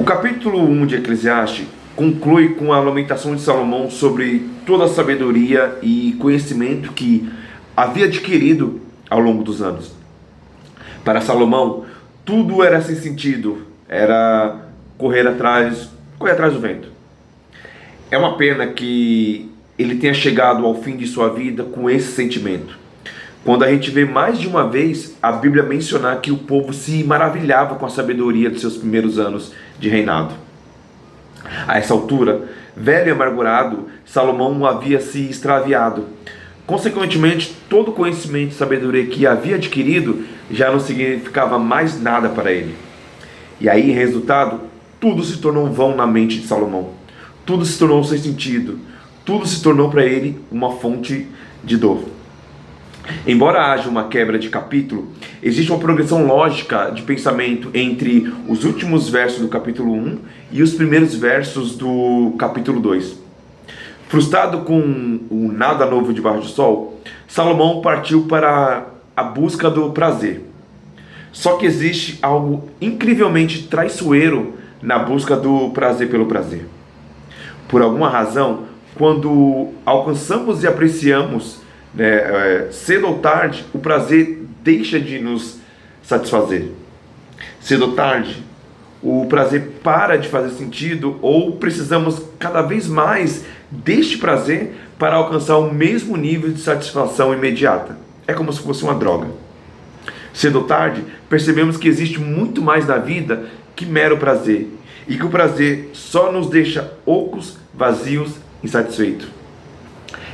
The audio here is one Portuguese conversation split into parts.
capítulo 1 de Eclesiastes conclui com a lamentação de Salomão sobre toda a sabedoria e conhecimento que havia adquirido ao longo dos anos. Para Salomão, tudo era sem sentido, era correr atrás do vento. É uma pena que ele tenha chegado ao fim de sua vida com esse sentimento. Quando a gente vê mais de uma vez a Bíblia mencionar que o povo se maravilhava com a sabedoria dos seus primeiros anos de reinado. A essa altura, velho e amargurado, Salomão havia se extraviado. Consequentemente, todo o conhecimento e sabedoria que havia adquirido já não significava mais nada para ele. E aí, em resultado, tudo se tornou vão na mente de Salomão. Tudo se tornou sem sentido. Tudo se tornou para ele uma fonte de dor. Embora haja uma quebra de capítulo, existe uma progressão lógica de pensamento entre os últimos versos do capítulo 1 e os primeiros versos do capítulo 2. Frustrado com o nada novo debaixo do sol, Salomão partiu para a busca do prazer. Só que existe algo incrivelmente traiçoeiro na busca do prazer pelo prazer. Por alguma razão, quando alcançamos e apreciamos, cedo ou tarde, o prazer deixa de nos satisfazer. Cedo ou tarde, o prazer para de fazer sentido, ou precisamos cada vez mais deste prazer para alcançar o mesmo nível de satisfação imediata. É como se fosse uma droga. Cedo ou tarde, percebemos que existe muito mais na vida que mero prazer, e que o prazer só nos deixa ocos, vazios, insatisfeitos.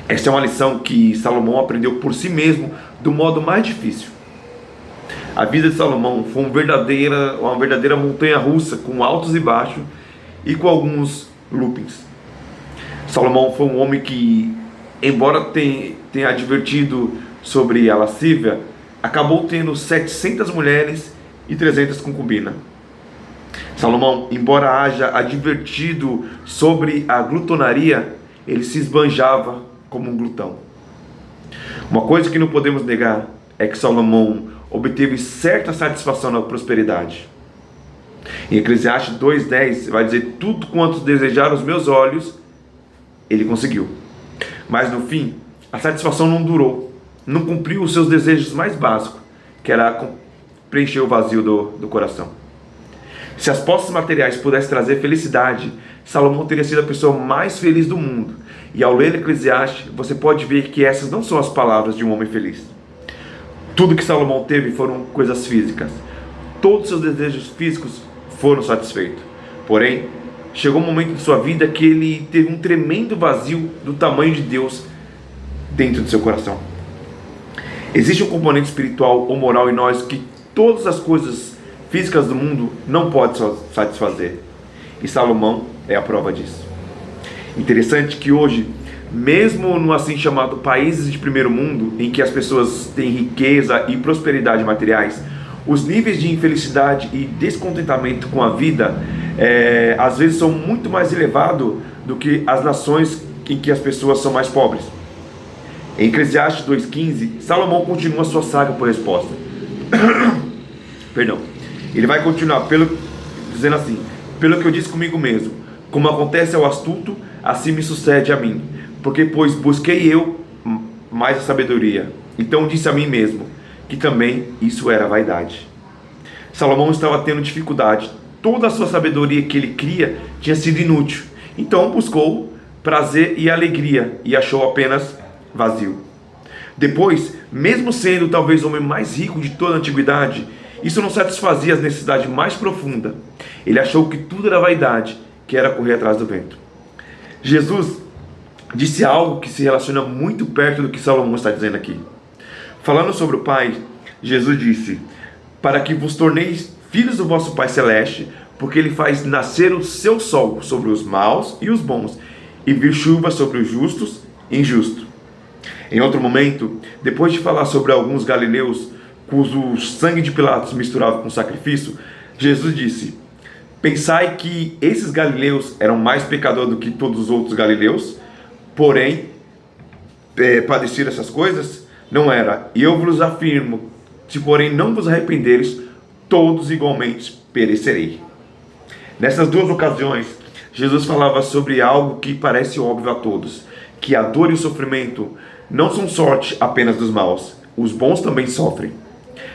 Esta é uma lição que Salomão aprendeu por si mesmo do modo mais difícil. A vida de Salomão foi uma verdadeira montanha-russa, com altos e baixos e com alguns loopings. Salomão foi um homem que, embora tenha advertido sobre a lascívia, acabou tendo 700 mulheres e 300 concubinas. Salomão, embora haja advertido sobre a glutonaria, ele se esbanjava como um glutão. Uma coisa que não podemos negar é que Salomão obteve certa satisfação na prosperidade. Em Eclesiastes 2:10 vai dizer: tudo quanto desejaram os meus olhos, ele conseguiu. Mas no fim, a satisfação não durou, não cumpriu os seus desejos mais básicos, que era preencher o vazio do coração. Se as posses materiais pudessem trazer felicidade, Salomão teria sido a pessoa mais feliz do mundo. E ao ler Eclesiastes, você pode ver que essas não são as palavras de um homem feliz. Tudo que Salomão teve foram coisas físicas. Todos os seus desejos físicos foram satisfeitos. Porém, chegou um momento de sua vida que ele teve um tremendo vazio do tamanho de Deus dentro de seu coração. Existe um componente espiritual ou moral em nós que todas as coisas físicas do mundo não podem satisfazer. E Salomão é a prova disso. Interessante que hoje, mesmo no assim chamado países de primeiro mundo, em que as pessoas têm riqueza e prosperidade materiais, os níveis de infelicidade e descontentamento com a vida às vezes são muito mais elevados do que as nações em que as pessoas são mais pobres. Em Eclesiastes 2:15, Salomão continua sua saga por resposta. Perdão. Ele vai continuar dizendo assim: pelo que eu disse comigo mesmo, como acontece ao astuto, assim me sucede a mim. Porque, pois, busquei eu mais a sabedoria. Então disse a mim mesmo, que também isso era vaidade. Salomão estava tendo dificuldade. Toda a sua sabedoria que ele cria tinha sido inútil. Então buscou prazer e alegria, e achou apenas vazio. Depois, mesmo sendo talvez o homem mais rico de toda a antiguidade, isso não satisfazia as necessidades mais profundas. Ele achou que tudo era vaidade, que era correr atrás do vento. Jesus disse algo que se relaciona muito perto do que Salomão está dizendo aqui. Falando sobre o Pai, Jesus disse: para que vos torneis filhos do vosso Pai Celeste, porque Ele faz nascer o seu sol sobre os maus e os bons, e vir chuva sobre os justos e injustos. Em outro momento, depois de falar sobre alguns galileus cujo sangue de Pilatos misturava com sacrifício, Jesus disse: pensai que esses galileus eram mais pecadores do que todos os outros galileus, porém padeceram essas coisas? Não era. E eu vos afirmo, se porém não vos arrependeres, todos igualmente perecerei. Nessas duas ocasiões, Jesus falava sobre algo que parece óbvio a todos, que a dor e o sofrimento não são sorte apenas dos maus, os bons também sofrem.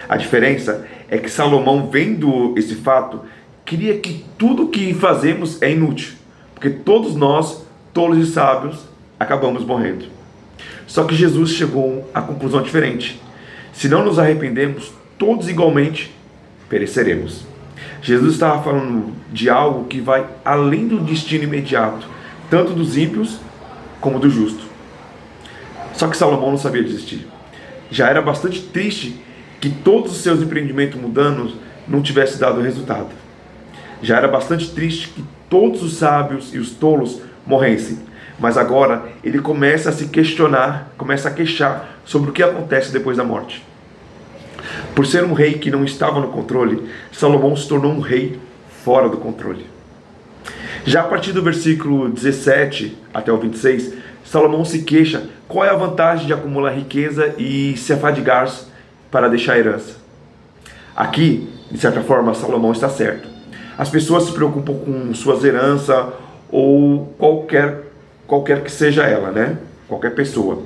A diferença é que Salomão, vendo esse fato, queria que tudo o que fazemos é inútil, porque todos nós, tolos e sábios, acabamos morrendo. Só que Jesus chegou à conclusão diferente. Se não nos arrependemos, todos igualmente pereceremos. Jesus estava falando de algo que vai além do destino imediato, tanto dos ímpios como do justo. Só que Salomão não sabia desistir. Já era bastante triste que todos os seus empreendimentos mundanos não tivessem dado resultado. Já era bastante triste que todos os sábios e os tolos morressem. Mas agora ele começa a se questionar, começa a queixar sobre o que acontece depois da morte. Por ser um rei que não estava no controle, Salomão se tornou um rei fora do controle. Já a partir do versículo 17 até o 26, Salomão se queixa qual é a vantagem de acumular riqueza e se afadigar-se para deixar a herança. Aqui, de certa forma, Salomão está certo. As pessoas se preocupam com suas heranças ou qualquer que seja ela, né? Qualquer pessoa.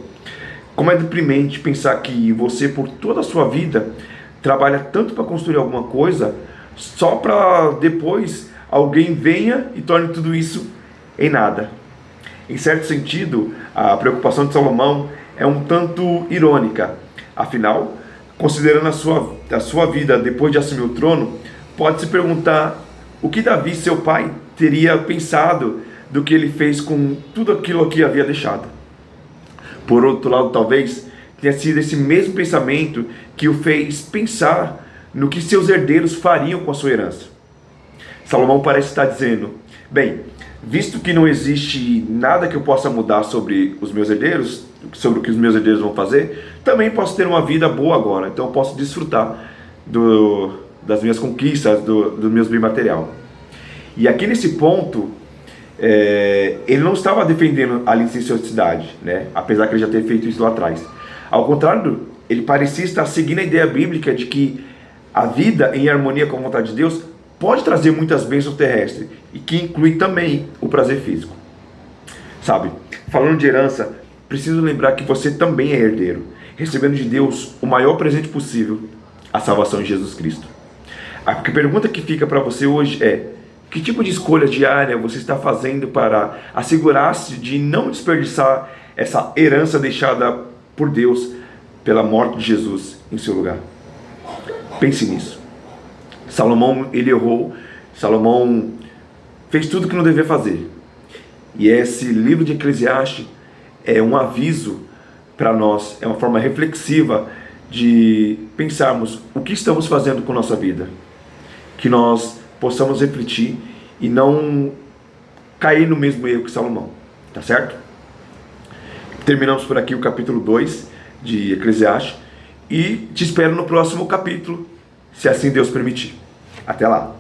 Como é deprimente pensar que você, por toda a sua vida, trabalha tanto para construir alguma coisa, só para depois alguém venha e torne tudo isso em nada. Em certo sentido, a preocupação de Salomão é um tanto irônica. Afinal, considerando a sua vida depois de assumir o trono, pode-se perguntar o que Davi, seu pai, teria pensado do que ele fez com tudo aquilo que havia deixado. Por outro lado, talvez tenha sido esse mesmo pensamento que o fez pensar no que seus herdeiros fariam com a sua herança. Salomão parece estar dizendo: bem, visto que não existe nada que eu possa mudar sobre os meus herdeiros, sobre o que os meus herdeiros vão fazer, também posso ter uma vida boa agora, então eu posso desfrutar das minhas conquistas, do meu bem material. E aqui nesse ponto, ele não estava defendendo a licenciosidade, né? Apesar que ele já ter feito isso lá atrás. Ao contrário, ele parecia estar seguindo a ideia bíblica de que a vida em harmonia com a vontade de Deus pode trazer muitas bênçãos terrestres, e que inclui também o prazer físico. Sabe, falando de herança, preciso lembrar que você também é herdeiro, recebendo de Deus o maior presente possível, a salvação em Jesus Cristo. A pergunta que fica para você hoje é: que tipo de escolha diária você está fazendo para assegurar-se de não desperdiçar essa herança deixada por Deus pela morte de Jesus em seu lugar? Pense nisso. Salomão, ele errou. Salomão fez tudo que não devia fazer. E esse livro de Eclesiastes é um aviso para nós, é uma forma reflexiva de pensarmos o que estamos fazendo com nossa vida. Que nós possamos refletir e não cair no mesmo erro que Salomão, tá certo? Terminamos por aqui o capítulo 2 de Eclesiastes e te espero no próximo capítulo, se assim Deus permitir. Até lá!